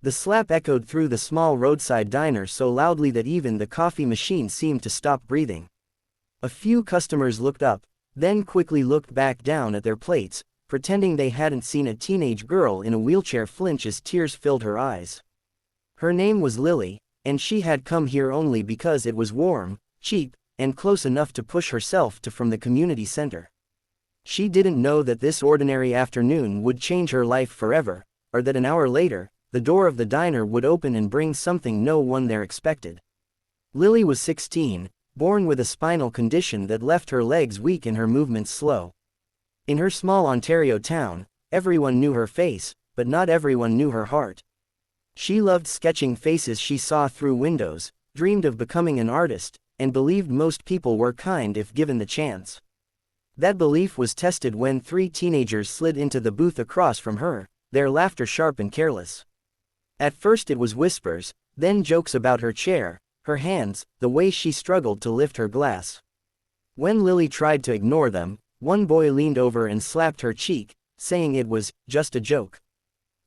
The slap echoed through the small roadside diner so loudly that even the coffee machine seemed to stop breathing. A few customers looked up, then quickly looked back down at their plates, pretending they hadn't seen a teenage girl in a wheelchair flinch as tears filled her eyes. Her name was Lily, and she had come here only because it was warm, cheap, and close enough to push herself to from the community center. She didn't know that this ordinary afternoon would change her life forever, or that an hour later, the door of the diner would open and bring something no one there expected. Lily was 16, born with a spinal condition that left her legs weak and her movements slow. In her small Ontario town, everyone knew her face, but not everyone knew her heart. She loved sketching faces she saw through windows, dreamed of becoming an artist, and believed most people were kind if given the chance. That belief was tested when 3 teenagers slid into the booth across from her, their laughter sharp and careless. At first it was whispers, then jokes about her chair, her hands, the way she struggled to lift her glass. When Lily tried to ignore them, one boy leaned over and slapped her cheek, saying it was just a joke.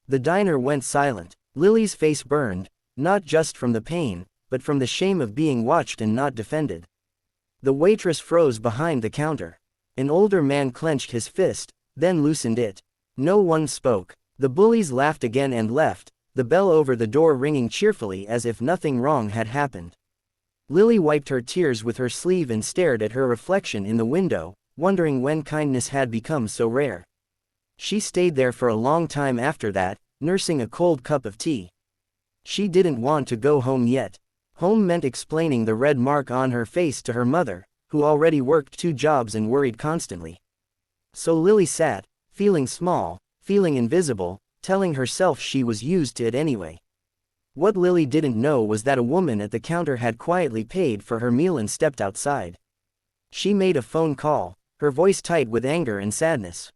The diner went silent. Lily's face burned, not just from the pain, but from the shame of being watched and not defended. The waitress froze behind the counter. An older man clenched his fist, then loosened it. No one spoke. The bullies laughed again and left, the bell over the door ringing cheerfully as if nothing wrong had happened. Lily wiped her tears with her sleeve and stared at her reflection in the window, wondering when kindness had become so rare. She stayed there for a long time after that, nursing a cold cup of tea. She didn't want to go home yet. Home meant explaining the red mark on her face to her mother, who already worked 2 jobs and worried constantly. So Lily sat, feeling small, feeling invisible, telling herself she was used to it anyway. What Lily didn't know was that a woman at the counter had quietly paid for her meal and stepped outside. She made a phone call, her voice tight with anger and sadness.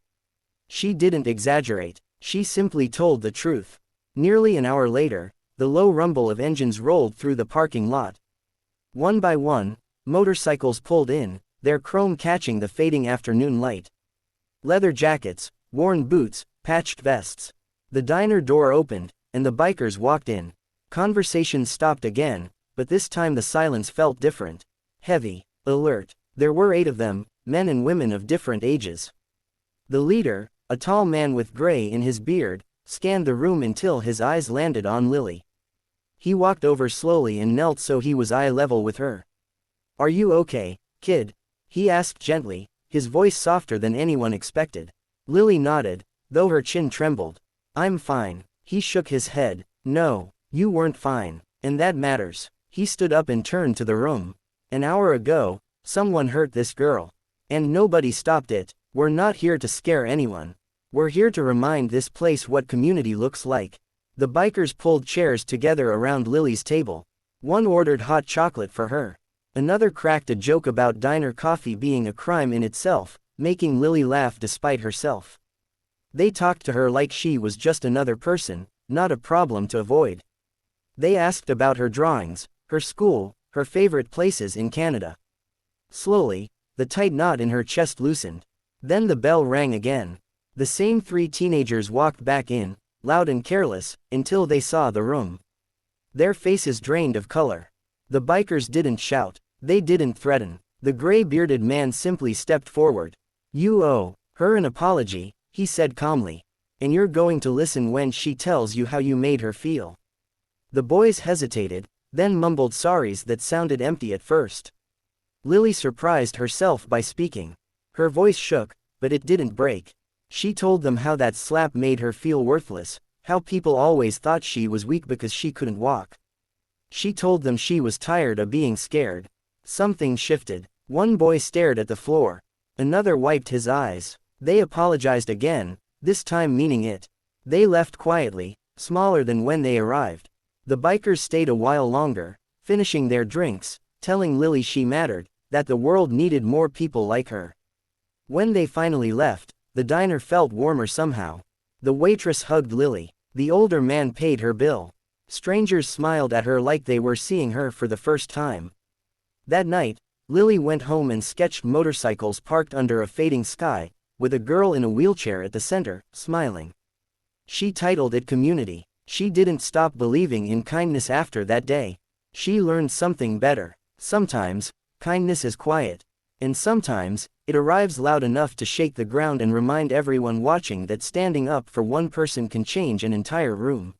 She didn't exaggerate. She simply told the truth. Nearly an hour later, the low rumble of engines rolled through the parking lot. One by one, motorcycles pulled in, their chrome catching the fading afternoon light. Leather jackets, worn boots, patched vests. The diner door opened, and the bikers walked in. Conversation stopped again, but this time the silence felt different. Heavy, alert. There were 8 of them, men and women of different ages. The leader, a tall man with gray in his beard, scanned the room until his eyes landed on Lily. He walked over slowly and knelt so he was eye level with her. "Are you okay, kid?" he asked gently, his voice softer than anyone expected. Lily nodded, though her chin trembled. "I'm fine." He shook his head. "No, you weren't fine, and that matters." He stood up and turned to the room. "An hour ago, someone hurt this girl. And nobody stopped it. We're not here to scare anyone. We're here to remind this place what community looks like." The bikers pulled chairs together around Lily's table. One ordered hot chocolate for her. Another cracked a joke about diner coffee being a crime in itself, making Lily laugh despite herself. They talked to her like she was just another person, not a problem to avoid. They asked about her drawings, her school, her favorite places in Canada. Slowly, the tight knot in her chest loosened. Then the bell rang again. The same 3 teenagers walked back in, loud and careless, until they saw the room. Their faces drained of color. The bikers didn't shout. They didn't threaten. The gray-bearded man simply stepped forward. "You owe her an apology," he said calmly. "And you're going to listen when she tells you how you made her feel." The boys hesitated, then mumbled sorries that sounded empty at first. Lily surprised herself by speaking. Her voice shook, but it didn't break. She told them how that slap made her feel worthless, how people always thought she was weak because she couldn't walk. She told them she was tired of being scared. Something shifted. One boy stared at the floor. Another wiped his eyes. They apologized again, this time meaning it. They left quietly, smaller than when they arrived. The bikers stayed a while longer, finishing their drinks, telling Lily she mattered, that the world needed more people like her. When they finally left, the diner felt warmer somehow. The waitress hugged Lily. The older man paid her bill. Strangers smiled at her like they were seeing her for the first time. That night, Lily went home and sketched motorcycles parked under a fading sky, with a girl in a wheelchair at the center, smiling. She titled it Community. She didn't stop believing in kindness after that day. She learned something better. Sometimes, kindness is quiet. And sometimes, it arrives loud enough to shake the ground and remind everyone watching that standing up for one person can change an entire room.